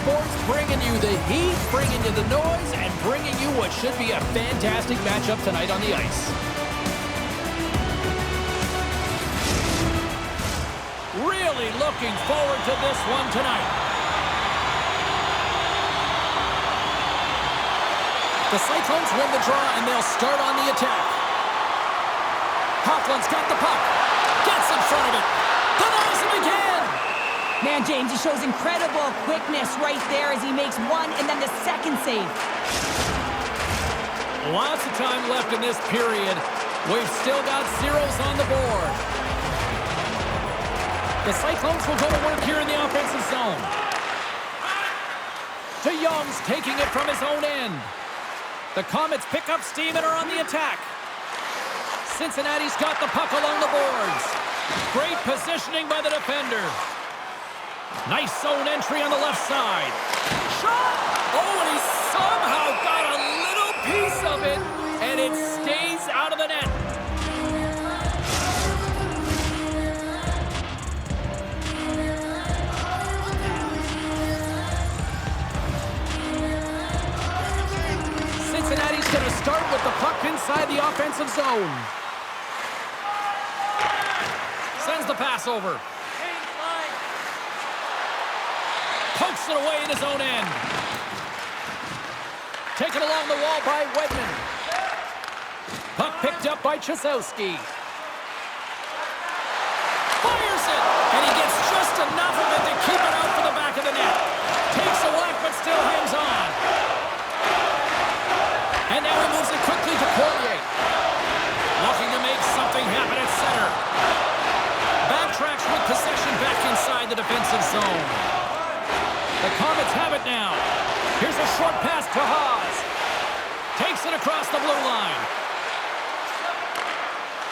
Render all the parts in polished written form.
sports, bringing you the heat, bringing you the noise, and bringing you what should be a fantastic matchup tonight on the ice. Really looking forward to this one tonight. The Cyclones win the draw, and they'll start on the attack. Hoffland's got the puck. Gets in front of it. Denies him again. Man, James, he shows incredible quickness right there as he makes one and then the second save. Lots of time left in this period. We've still got zeros on the board. The Cyclones will go to work here in the offensive zone. De Jong's taking it from his own end. The Komets pick up steam and are on the attack. Cincinnati's got the puck along the boards. Great positioning by the defender. Nice zone entry on the left side. Shot! Oh, and he somehow got a little piece of it, and it stays out of the net. Cincinnati's going to start with the puck inside the offensive zone. Sends the pass over. Pokes it away in his own end. Taken along the wall by Wedman. Puck picked up by Chasowski. Fires it! And he gets just enough of it to keep it out for the back of the net. Takes a whack, but still hangs on. And now he moves it quickly to Poirier. Looking to make something happen at center. Backtracks with possession back inside the defensive zone. The Komets have it now. Here's a short pass to Haas. Takes it across the blue line.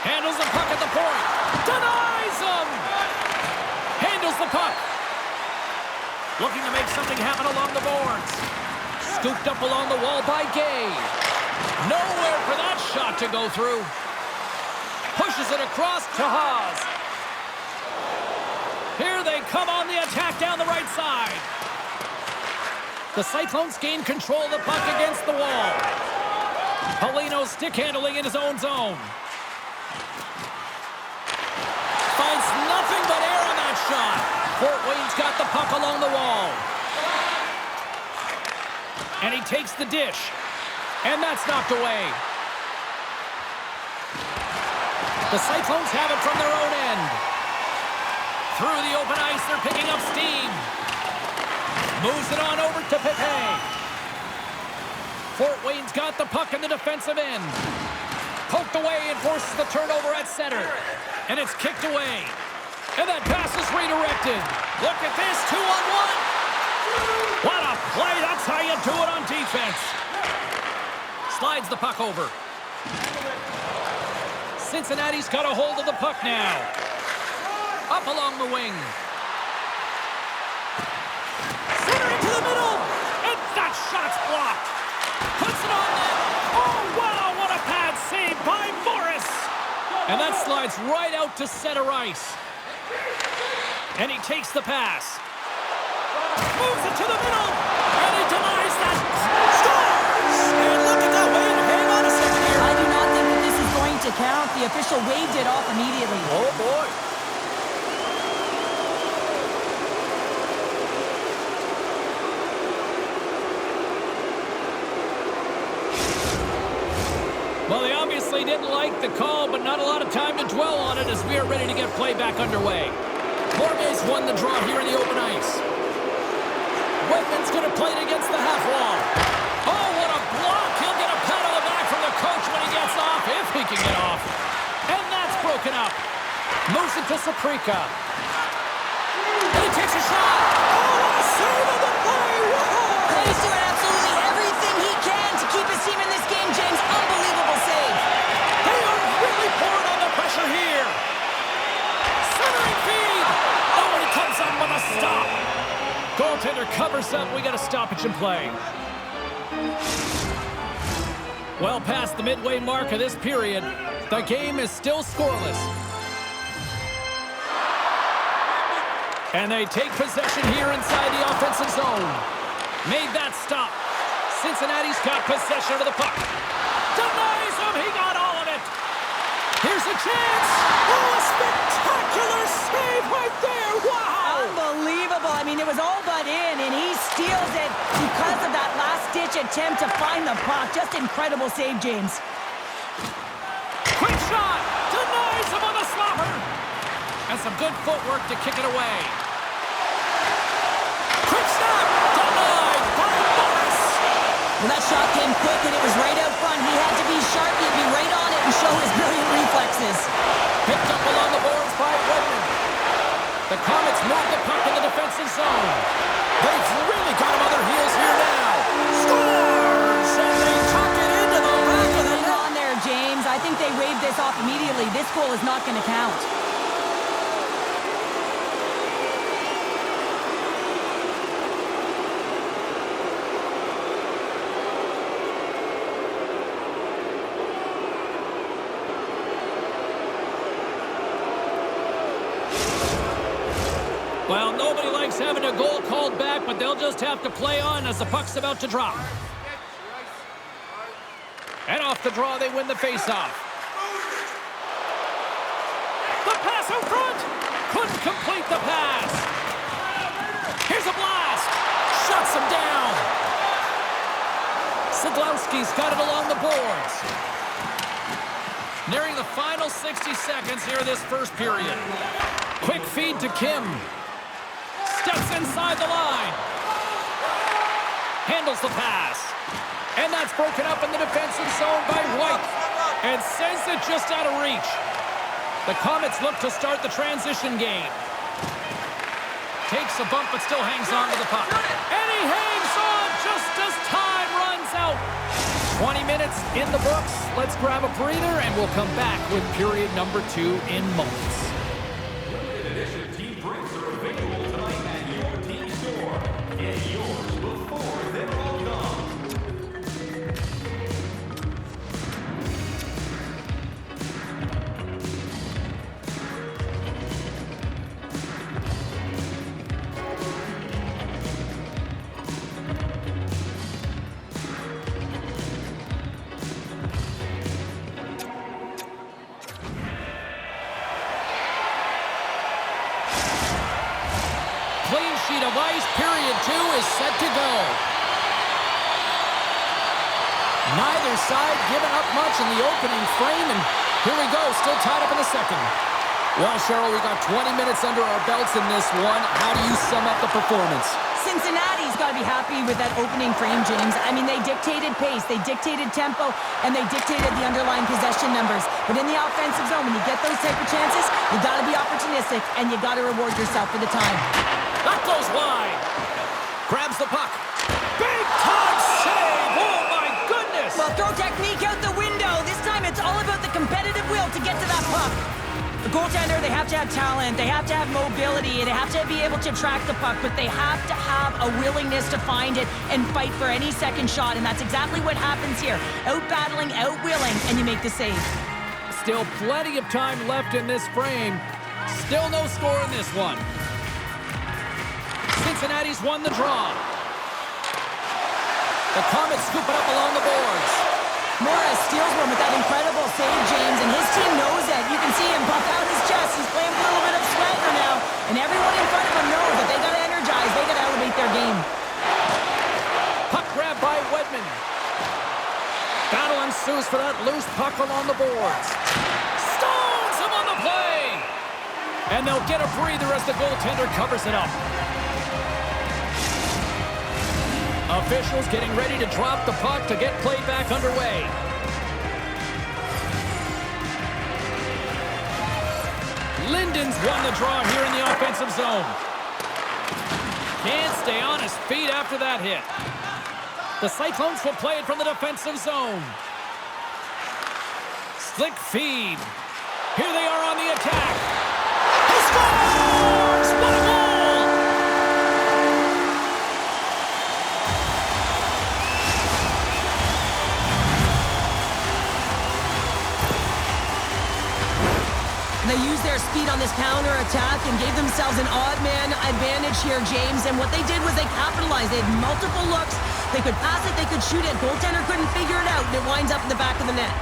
Handles the puck at the point. Denies him! Handles the puck. Looking to make something happen along the boards. Scooped up along the wall by Guay. Nowhere for that shot to go through. Pushes it across to Haas. Here they come on the attack down the right side. The Cyclones gain control of the puck against the wall. Polino stick handling in his own zone. Finds nothing but air on that shot. Fort Wayne's got the puck along the wall. And he takes the dish. And that's knocked away. The Cyclones have it from their own end. Through the open ice, they're picking up steam. Moves it on over to Pépin. Fort Wayne's got the puck in the defensive end. Poked away and forces the turnover at center. And it's kicked away. And that pass is redirected. Look at this, 2-on-1. What a play. That's how you do it on defense. Slides the puck over. Cincinnati's got a hold of the puck now. Up along the wing. Center into the middle. And that shot's blocked. Puts it on net. Oh, wow, what a pad save by Morris. And that slides right out to center ice. And he takes the pass. Moves it to the middle. And he denies that. Scores! And look at that wave. Hang on a second here. I do not think that this is going to count. The official waved it off immediately. Oh, boy. Well, they obviously didn't like the call, but not a lot of time to dwell on it as we are ready to get play back underway. Morgan's won the draw here in the open ice. Whitman's going to play it against the half wall. Oh, what a block! He'll get a pat on the back from the coach when he gets off, if he can get off. And that's broken up. Moves it to Saprika. And he takes a shot. Oh, what a save of the play! Whoa! He's doing absolutely everything he can to keep his team in this game, James. Unbelievable save. They are really pouring on the pressure here. Centering feed. Oh, and he comes up with a stop. Goaltender covers up. We got a stoppage in play. Well past the midway mark of this period, the game is still scoreless. And they take possession here inside the offensive zone. Made that stop. Cincinnati's got possession of the puck. Denies him. He got all of it. Here's a chance. Oh, a spectacular save right there. Wow. Unbelievable. I mean, it was all but in, and he steals it because of that last-ditch attempt to find the puck. Just incredible save, James. Quick shot. Denies him on the slapper. And some good footwork to kick it away. Quick snap. Denied by Morris. Well, that shot came quick, and it was right out front. He had to be sharp. He had to be right on it and show his brilliant reflexes. Picked up along the boards by Wedman. The Komets move the puck in the defensive zone. They've really got him on their heels here now. Scores! And they tuck it into the back of the net. Hang on there, James. I think they waved this off immediately. This goal is not going to count. Well, nobody likes having a goal called back, but they'll just have to play on as the puck's about to drop. And off the draw, they win the faceoff. The pass out front! Couldn't complete the pass. Here's a blast! Shuts him down. Sadlowski's got it along the boards. Nearing the final 60 seconds here of this first period. Quick feed to Kim. Steps inside the line. Handles the pass. And that's broken up in the defensive zone by White. And sends it just out of reach. The Komets look to start the transition game. Takes a bump but still hangs on to the puck. And he hangs on just as time runs out. 20 minutes in the books. Let's grab a breather and we'll come back with period number 2 in moments. Clean sheet of ice, period 2 is set to go. Neither side giving up much in the opening frame, and here we go, still tied up in the second. Well, Cheryl, we got 20 minutes under our belts in this one. How do you sum up the performance? Cincinnati's got to be happy with that opening frame, James. I mean, they dictated pace, they dictated tempo, and they dictated the underlying possession numbers. But in the offensive zone, when you get those type of chances, you got to be opportunistic, and you got to reward yourself for the time. That goes wide. Grabs the puck. Big time save. Oh, my goodness. Well, throw technique out the window. This time it's all about the competitive will to get to that puck. The goaltender, they have to have talent. They have to have mobility. They have to be able to track the puck, but they have to have a willingness to find it and fight for any second shot, and that's exactly what happens here. Out-battling, out-willing, and you make the save. Still plenty of time left in this frame. Still no score in this one. Cincinnati's won the draw. The Komets scoop it up along the boards. Morris steals one with that incredible save, James, and his team knows it. You can see him puff out his chest. He's playing with a little bit of swagger now, and everyone in front of him knows that they got to energize. They got to elevate their game. Puck grab by Wedman. Battle ensues for that loose puck along the boards. Stones him on the play! And they'll get a breather as the goaltender covers it up. Officials getting ready to drop the puck to get play back underway. Linden's won the draw here in the offensive zone. Can't stay on his feet after that hit. The Cyclones will play it from the defensive zone. Slick feed. Here they are on the attack. He scores! What a goal! They used their speed on this counter-attack and gave themselves an odd-man advantage here, James. And what they did was they capitalized. They had multiple looks. They could pass it, they could shoot it. Goaltender couldn't figure it out, and it winds up in the back of the net.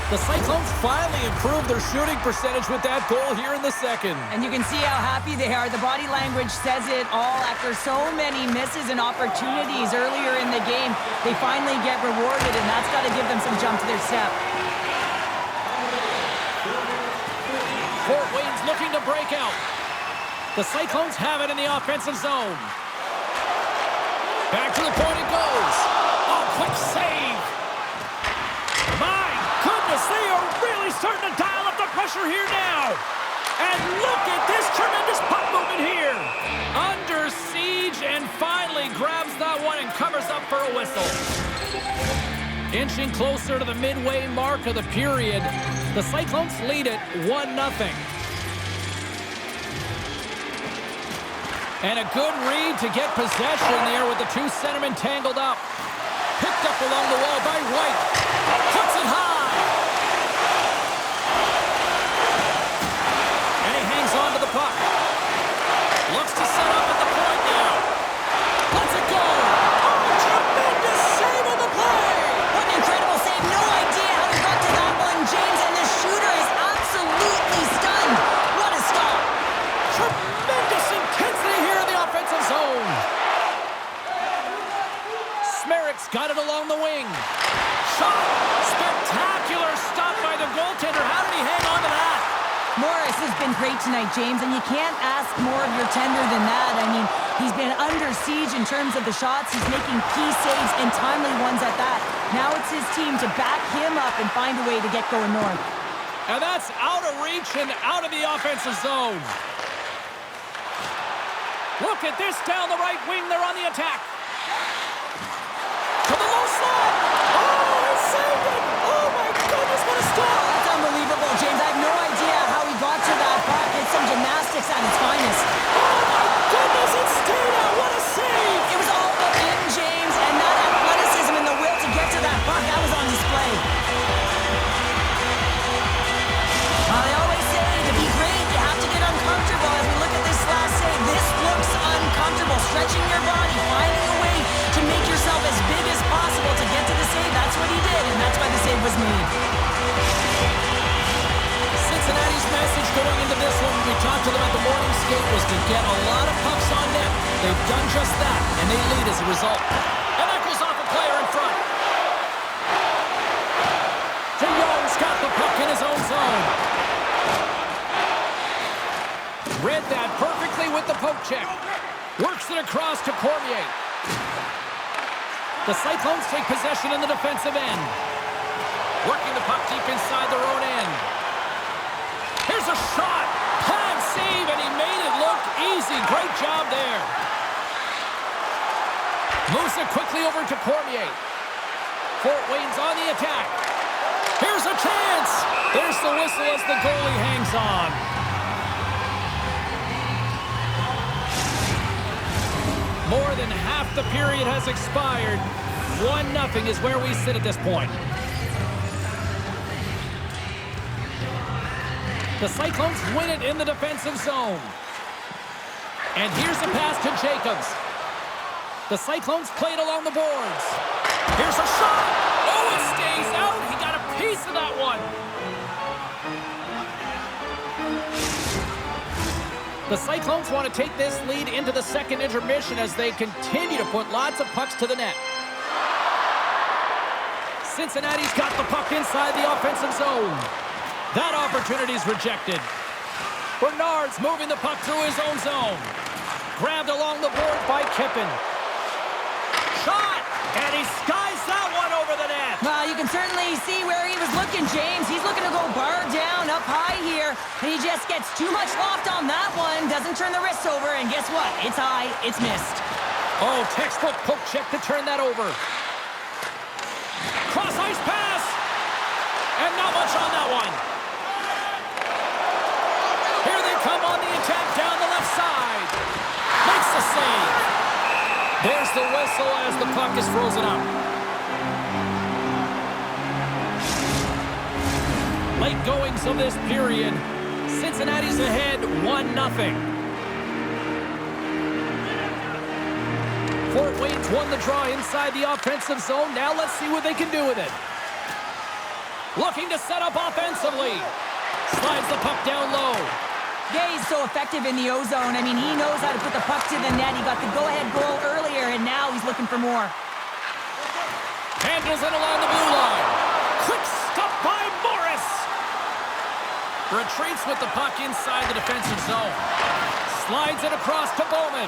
The Cyclones finally improved their shooting percentage with that goal here in the second. And you can see how happy they are. The body language says it all. After so many misses and opportunities earlier in the game, they finally get rewarded, and that's got to give them some jump to their step. Fort Wayne's looking to break out. The Cyclones have it in the offensive zone. Back to the point it goes. Oh, quick save. My goodness, they are really starting to dial up the pressure here now. And look at this tremendous puck movement here. Under siege and finally grabs that one and covers up for a whistle. Inching closer to the midway mark of the period, the Cyclones lead it 1-0. And a good read to get possession there with the two centermen tangled up. Picked up along the wall by White. Puts it high. And he hangs on to the puck. Looks to set up at the point now. Lets it go. Oh, tremendous save on the play. What an incredible save. No idea how he got to that one, James. And the shooter is absolutely stunned. What a stop. Tremendous intensity here in the offensive zone. Smerrick's got it along the wing. Shot. Spectacular stop by the goaltender. How did he hang on to that? Morris has been great tonight, James, and you can't ask more of your tender than that. I mean, he's been under siege in terms of the shots. He's making key saves and timely ones at that. Now it's his team to back him up and find a way to get going north. And that's out of reach and out of the offensive zone. Look at this down the right wing. They're on the attack. To the low slot. Oh, he saved it. Oh, my goodness, what a stop. That's unbelievable, James. I have no idea how he got to that puck. It's some gymnastics at its finest. Oh, my goodness, it stayed out. What a save. It was all in, James, and that athleticism and the will to get to that puck, that was on display. They always say to be great, you have to get uncomfortable. As we look at this last save, this looks uncomfortable. Stretching your body, finding a way to make yourself as big as possible to get to the save. That's what he did, and that's why the save was made. Cincinnati's message going into this one, we talked to them at the morning skate, was to get a lot of pucks on net. They've done just that, and they lead as a result. And that goes off a player in front. DeYoung's got the puck in his own zone. Read that perfectly with the poke check. Works it across to Cormier. The Cyclones take possession in the defensive end. Working the puck deep inside their own end. Here's a shot. Pad save, and he made it look easy. Great job there. Moves it quickly over to Cormier. Fort Wayne's on the attack. Here's a chance. There's the whistle as the goalie hangs on. More than half the period has expired. 1-0 is where we sit at this point. The Cyclones win it in the defensive zone. And here's a pass to Jacobs. The Cyclones play it along the boards. Here's a shot. Oh, it stays out. He got a piece of that one. The Cyclones want to take this lead into the second intermission as they continue to put lots of pucks to the net. Cincinnati's got the puck inside the offensive zone. That opportunity's rejected. Bernard's moving the puck through his own zone. Grabbed along the board by Kippen. Shot! And he skies that one over the net. Well, you can certainly see where he was looking, James. He's looking to go bar down up high here, and he just gets too much loft on that one. Doesn't turn the wrists over, and guess what? It's high. It's missed. Oh, textbook poke check to turn that over. Cross-ice pass! And not much on that one. Here they come on the attack down the left side. Makes the save. There's the whistle as the puck is frozen up. Late goings of this period. Cincinnati's ahead 1-0. Fort Wayne's won the draw inside the offensive zone. Now let's see what they can do with it. Looking to set up offensively. Slides the puck down low. Gay's so effective in the O-zone. I mean, he knows how to put the puck to the net. He got the go-ahead goal earlier, and now he's looking for more. Handles it along the blue line. Quick stop by Morris. Retreats with the puck inside the defensive zone. Slides it across to Bowman.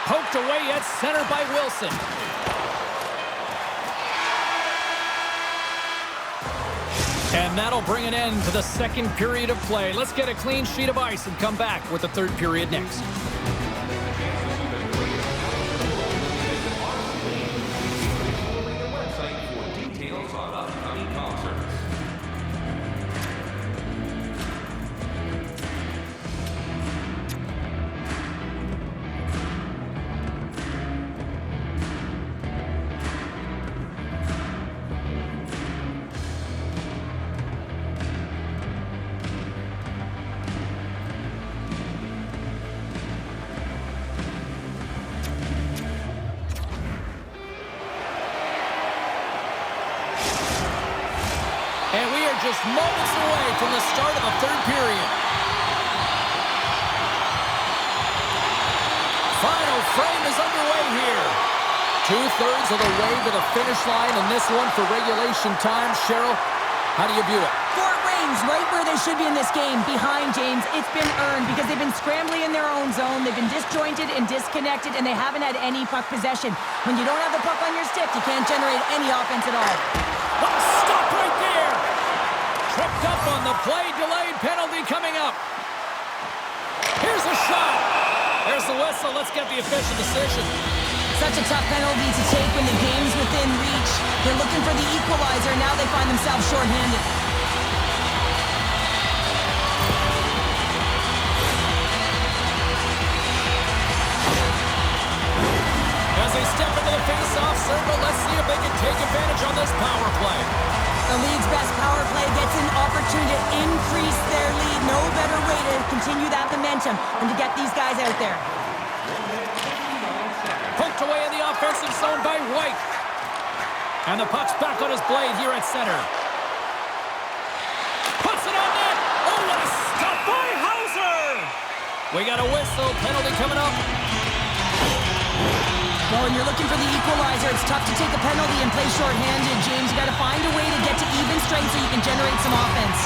Poked away at center by Wilson. And that'll bring an end to the second period of play. Let's get a clean sheet of ice and come back with the third period next. And we are just moments away from the start of the third period. Final frame is underway here. 2/3 of the way to the finish line in this one for regulation time. Cheryl, how do you view it? Fort Wayne's right where they should be in this game. Behind James, it's been earned because they've been scrambling in their own zone. They've been disjointed and disconnected, and they haven't had any puck possession. When you don't have the puck on your stick, you can't generate any offense at all. What a stop right there! Tripped up on the play, delayed penalty coming up. Here's a shot. There's the whistle. Let's get the official decision. Such a tough penalty to take when the game's within reach. They're looking for the equalizer. Now they find themselves shorthanded. As they step into the face-off circle, let's see if they can take advantage on this power play. The league's best power play gets an opportunity to increase their lead. No better way to continue that momentum than to get these guys out there. Poked away in the offensive zone by White. And the puck's back on his blade here at center. Puts it on net. Oh, what a stop by Hauser. We got a whistle. Penalty coming up. Well, when you're looking for the equalizer, it's tough to take a penalty and play shorthanded, James. You got to find a way to get to even strength so you can generate some offense.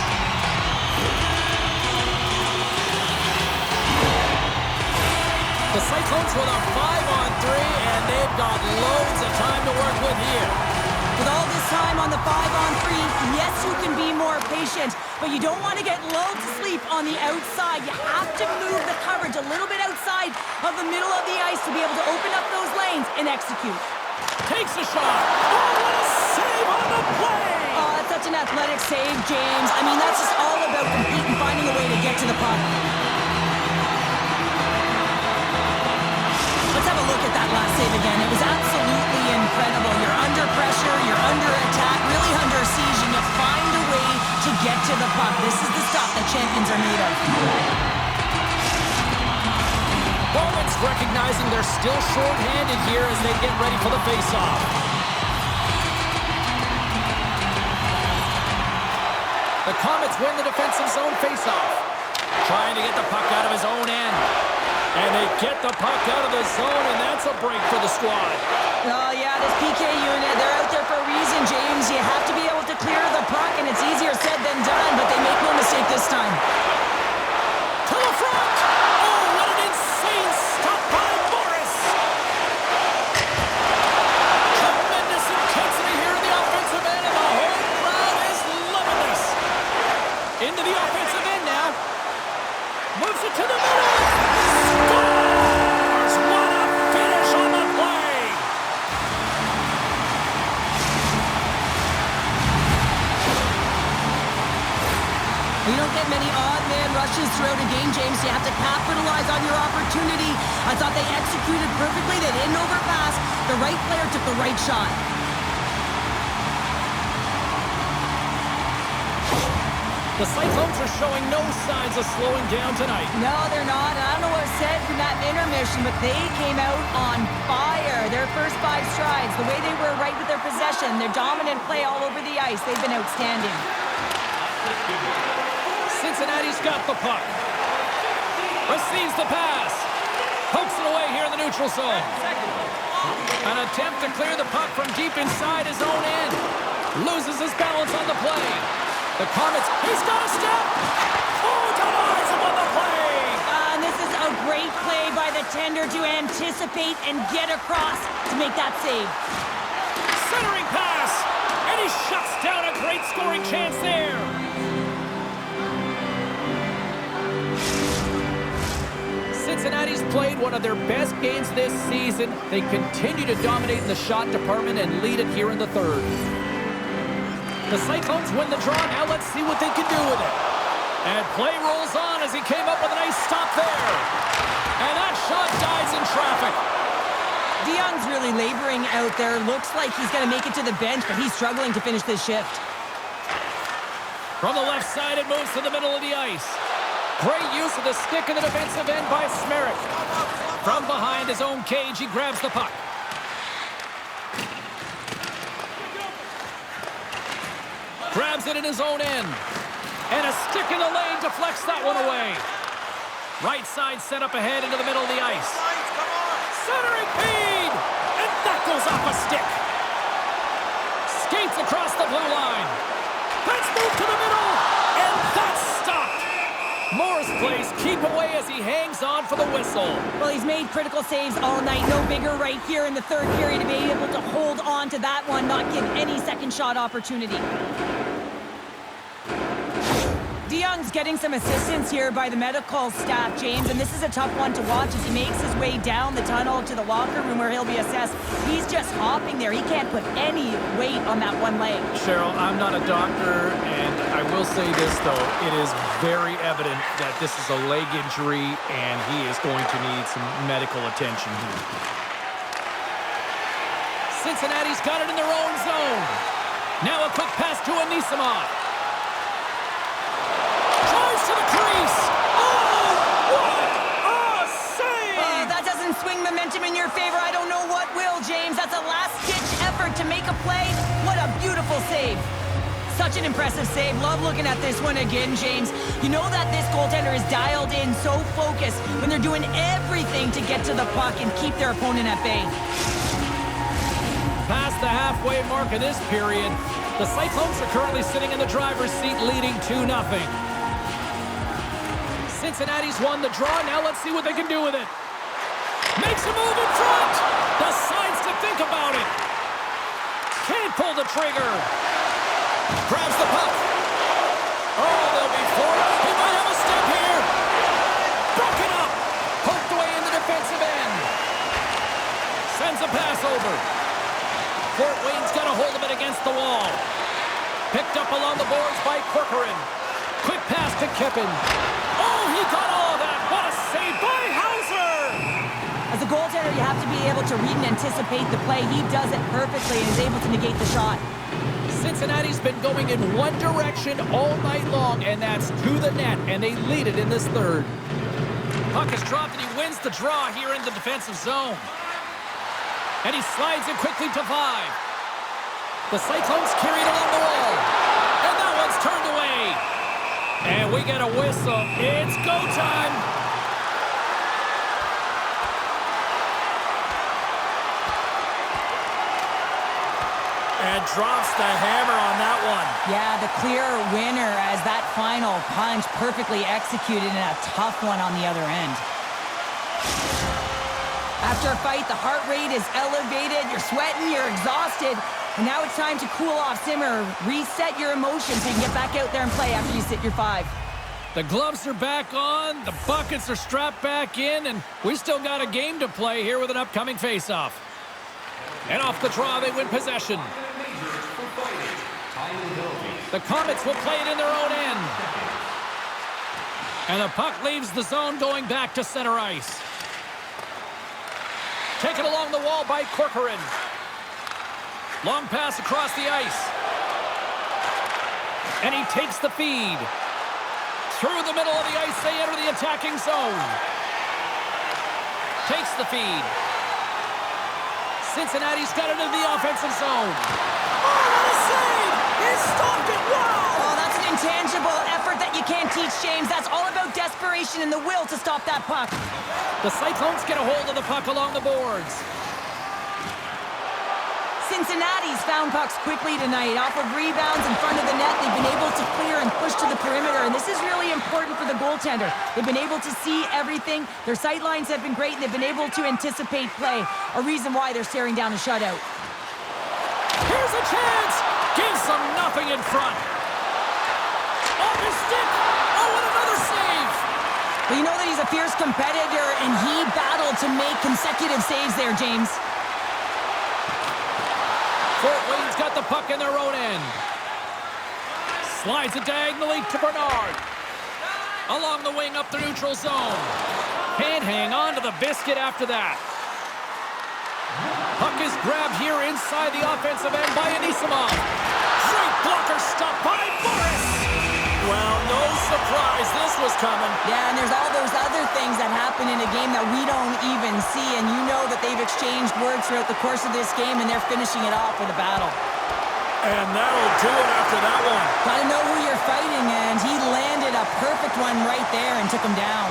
The Cyclones with a 5-on-3, and they've got loads of time to work with here. With all this time on the 5-on-3, yes, you can be more patient, but you don't want to get lulled to sleep on the outside. You have to move the coverage a little bit outside of the middle of the ice to be able to open up those lanes and execute. Takes a shot. Oh, what a save on the play! Oh, that's such an athletic save, James. I mean, that's just all about competing, finding a way to get to the puck. Let's have a look at that last save again. It was absolutely incredible. You're under pressure, you're under attack, really under siege, and you find a way to get to the puck. This is the stuff that champions are made of. Komets recognizing they're still short-handed here as they get ready for the face-off. The Komets win the defensive zone face-off. Trying to get the puck out of his own end. And they get the puck out of the zone, and that's a break for the squad. Oh, yeah, this PK unit, they're out there for a reason, James. You have to be able to clear the puck, and it's easier said than done, but they make no mistake this time. To the front! Oh, what an insane stop by Morris! Tremendous intensity here in the offensive end, and the whole crowd is loving this. Into the offensive end now. Moves it to the middle. Scores! What a finish on the play! You don't get many odd man rushes throughout a game, James. You have to capitalize on your opportunity. I thought they executed perfectly. They didn't overpass, The right player took the right shot. The Cyclones are showing no signs of slowing down tonight. No, they're not. I don't know what was said from that intermission, but they came out on fire. Their first 5 strides, the way they were right with their possession, their dominant play all over the ice, they've been outstanding. Cincinnati's got the puck. Receives the pass. Pokes it away here in the neutral zone. An attempt to clear the puck from deep inside his own end. Loses his balance on the play. The Komets, he's got a step! Oh, denies him on the play! And this is a great play by the tender to anticipate and get across to make that save. Centering pass! And he shuts down a great scoring chance there. Cincinnati's played one of their best games this season. They continue to dominate in the shot department and lead it here in the third. The Cyclones win the draw. Now let's see what they can do with it. And play rolls on as he came up with a nice stop there. And that shot dies in traffic. DeYoung's really laboring out there. Looks like he's going to make it to the bench, but he's struggling to finish this shift. From the left side, it moves to the middle of the ice. Great use of the stick in the defensive end by Smerrick. From behind his own cage, he grabs the puck. Grabs it in his own end. And a stick in the lane deflects that one away. Right side set up ahead into the middle of the ice. Centering feed! And that goes off a stick. Skates across the blue line. Let's move to the middle. And that's stopped. Morris plays keep away as he hangs on for the whistle. Well, he's made critical saves all night. No bigger right here in the third period to be able to hold on to that one, not give any second shot opportunity. DeYoung's getting some assistance here by the medical staff, James, and this is a tough one to watch as he makes his way down the tunnel to the locker room where he'll be assessed. He's just hopping there. He can't put any weight on that one leg. Cheryl, I'm not a doctor, and I will say this, though. It is very evident that this is a leg injury, and he is going to need some medical attention here. Cincinnati's got it in their own zone. Now a quick pass to Anisimov. Drives to the crease. Oh, what a save! That doesn't swing momentum in your favor. I don't know what will, James. That's a last-ditch effort to make a play. What a beautiful save. Such an impressive save. Love looking at this one again, James. You know that this goaltender is dialed in, so focused when they're doing everything to get to the puck and keep their opponent at bay. Past the halfway mark of this period, the Cyclones are currently sitting in the driver's seat leading 2-0. Cincinnati's won the draw. Now let's see what they can do with it. Makes a move in front. Decides to think about it. Can't pull the trigger. Grabs the puck. Oh, they'll be forced. He might have a step here. Broken up. Poked away in the defensive end. Sends a pass over. Fort Wayne's got a hold of it against the wall. Picked up along the boards by Corcoran. Quick pass to Kippen. Oh, he got all of that. What a save by Hauser! As a goaltender, you have to be able to read and anticipate the play. He does it perfectly and is able to negate the shot. Cincinnati's been going in one direction all night long, and that's to the net, and they lead it in this third. Puck is dropped, and he wins the draw here in the defensive zone. And he slides it quickly to 5. The Cyclones carry it along the wall. And that one's turned away. And we get a whistle. It's go time. And drops the hammer on that one. Yeah, the clear winner as that final punch perfectly executed in a tough one on the other end. After a fight, the heart rate is elevated, you're sweating, you're exhausted, and now it's time to cool off, simmer, reset your emotions so you can get back out there and play after you sit your 5. The gloves are back on, the buckets are strapped back in, and we still got a game to play here with an upcoming face-off. And off the draw, they win possession. The Komets will play it in their own end. And the puck leaves the zone going back to center ice. Taken along the wall by Corcoran. Long pass across the ice. And he takes the feed. Through the middle of the ice, they enter the attacking zone. Takes the feed. Cincinnati's got it into the offensive zone. Oh, what a save! He stopped it! Wow! Oh, that's an intangible effort that you can't teach, James. That's all about desperation and the will to stop that puck. The Cyclones get a hold of the puck along the boards. Cincinnati's found pucks quickly tonight. Off of rebounds in front of the net, they've been able to clear and push to the perimeter, and this is really important for the goaltender. They've been able to see everything. Their sight lines have been great, and they've been able to anticipate play, a reason why they're staring down a shutout. Here's a chance! Gives them nothing in front. Off his stick! Oh, and another save! Well, you know that he's a fierce competitor, and he battled to make consecutive saves there, James. Fort Wayne's got the puck in their own end. Slides it diagonally to Bernard. Along the wing up the neutral zone. Can't hang on to the biscuit after that. Puck is grabbed here inside the offensive end by Anisimov. Great blocker stop by Boris. Well, no surprise this was coming. Yeah, and there's all those other things that happen in a game that we don't even see, and you know that they've exchanged words throughout the course of this game, and they're finishing it off with a battle. And that'll do it after that one. Gotta know who you're fighting, and he landed a perfect one right there and took him down.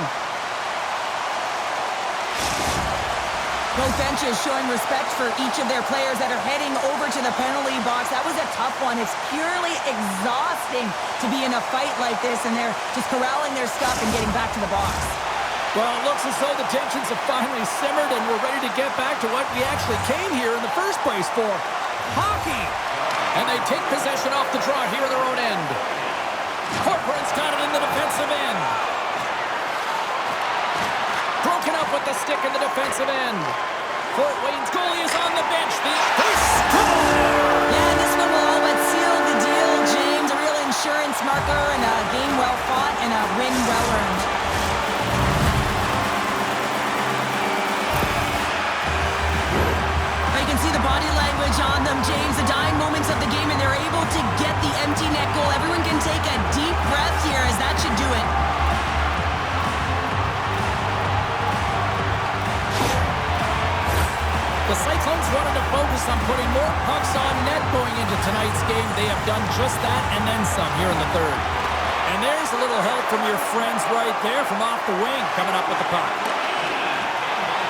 Both benches showing respect for each of their players that are heading over to the penalty box. That was a tough one. It's purely exhausting to be in a fight like this, and they're just corralling their stuff and getting back to the box. Well, it looks as though the tensions have finally simmered, and we're ready to get back to what we actually came here in the first place for. Hockey! And they take possession off the draw here in their own end. Corcoran's got it in the defensive end. Broken up with the stick in the defensive end. Fort Wayne's goalie is on the bench. They score! Yeah, this one will all but seal the deal, James. A real insurance marker and a game well fought and a win well earned. You can see the body language on them, James. The dying moments of the game, and they're able to get the empty net goal. Everyone can take a deep breath here, as that should do it. The Cyclones wanted to focus on putting more pucks on net going into tonight's game. They have done just that and then some here in the third. And there's a little help from your friends right there from off the wing coming up with the puck.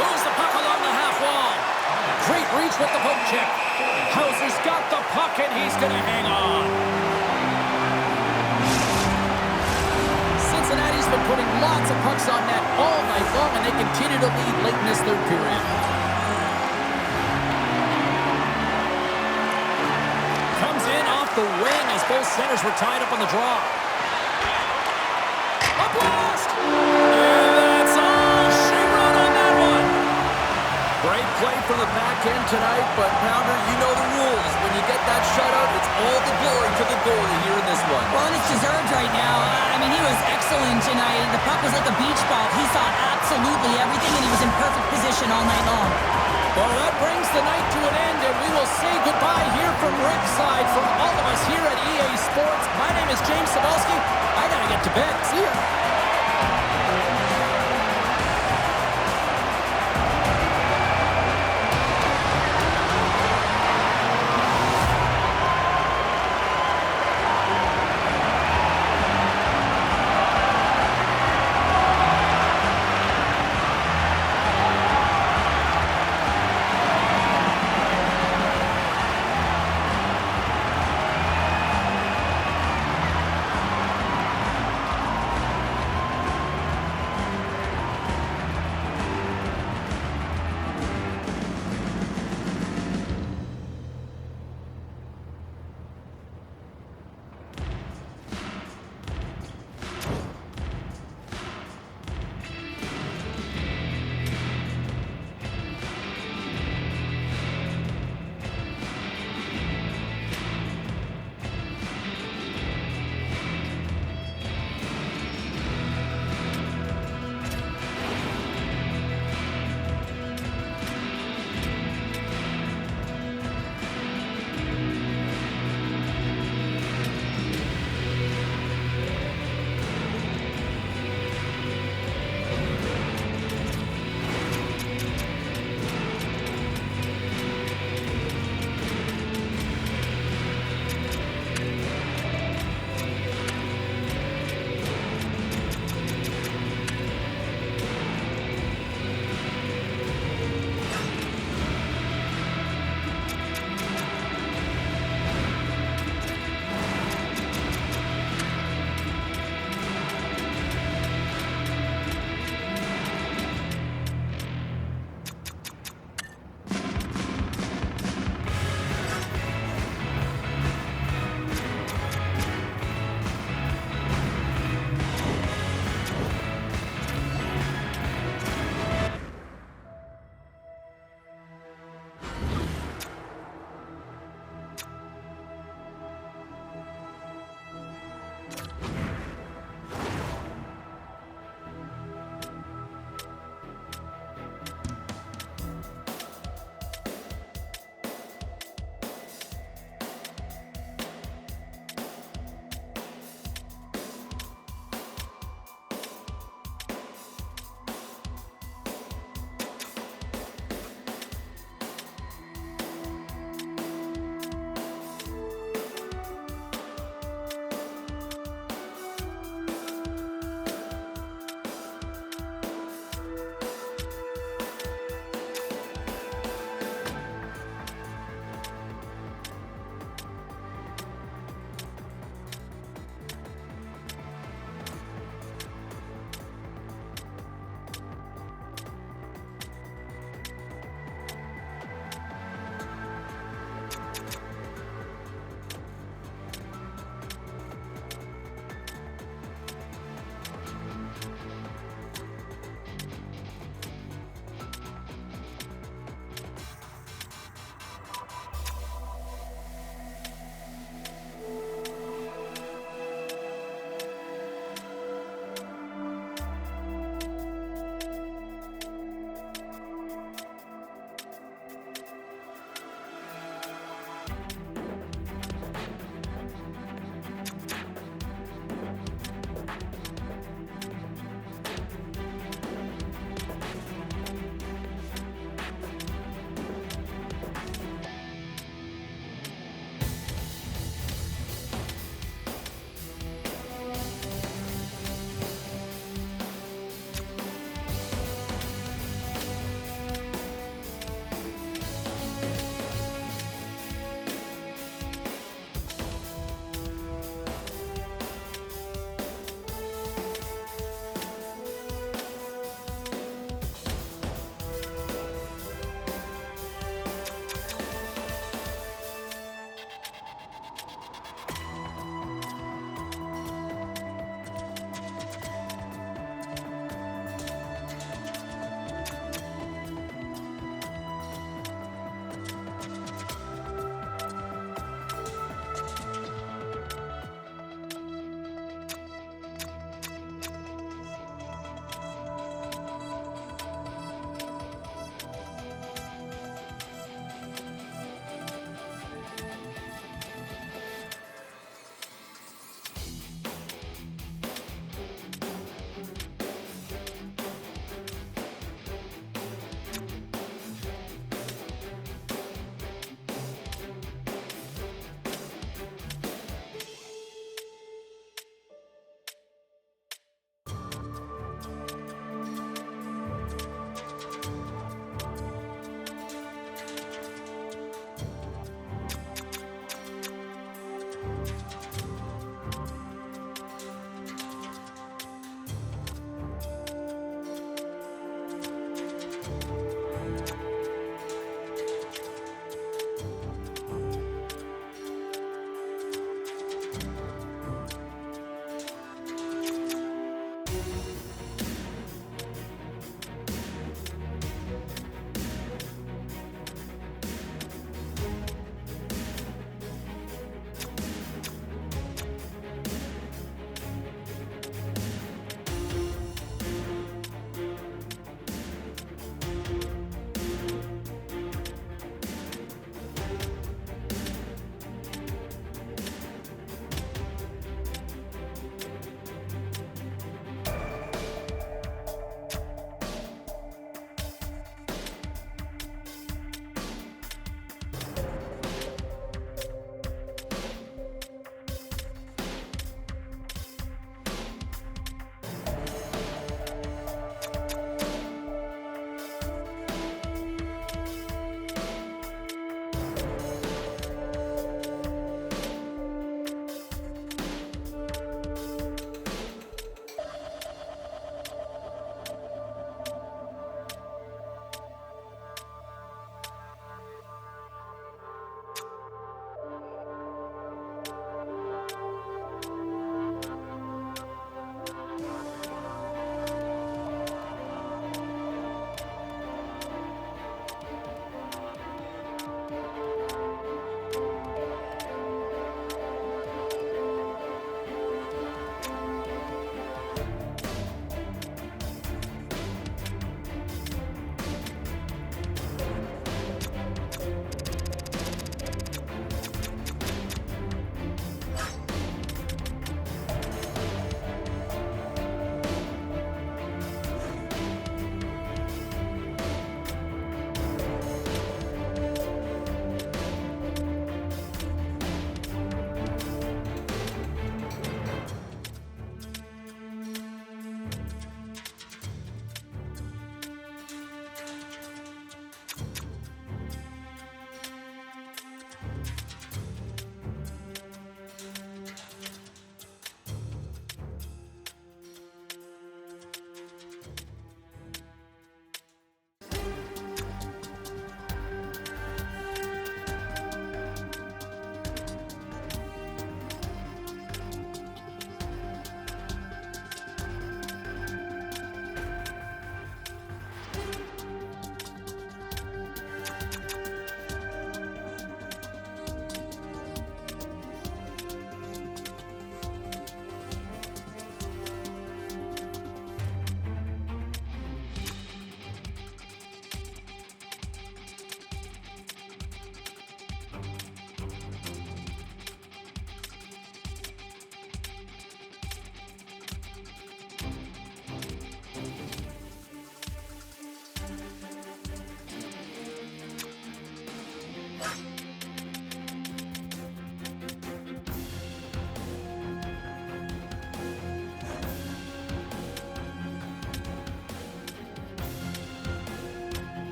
Moves the puck along the half wall. Great reach with the poke check. Hauser's got the puck and he's going to hang on. Cincinnati's been putting lots of pucks on net all night long, and they continue to lead late in this third period. Comes in off the wing as both centers were tied up on the draw. A blast! And that's all she wrote on that one. Great play from the back end tonight, but Pounder, you know the rules. When you get that shutout, it's all the glory to the goalie here in this one. Well, and it's deserved right now. I mean, he was excellent tonight. The puck was like a beach ball. He saw absolutely everything, and he was in perfect position all night long. Well, that brings the night to an end, and we will say goodbye here from ringside from all of us here at EA Sports. My name is James Cebulski. I gotta get to bed. See ya.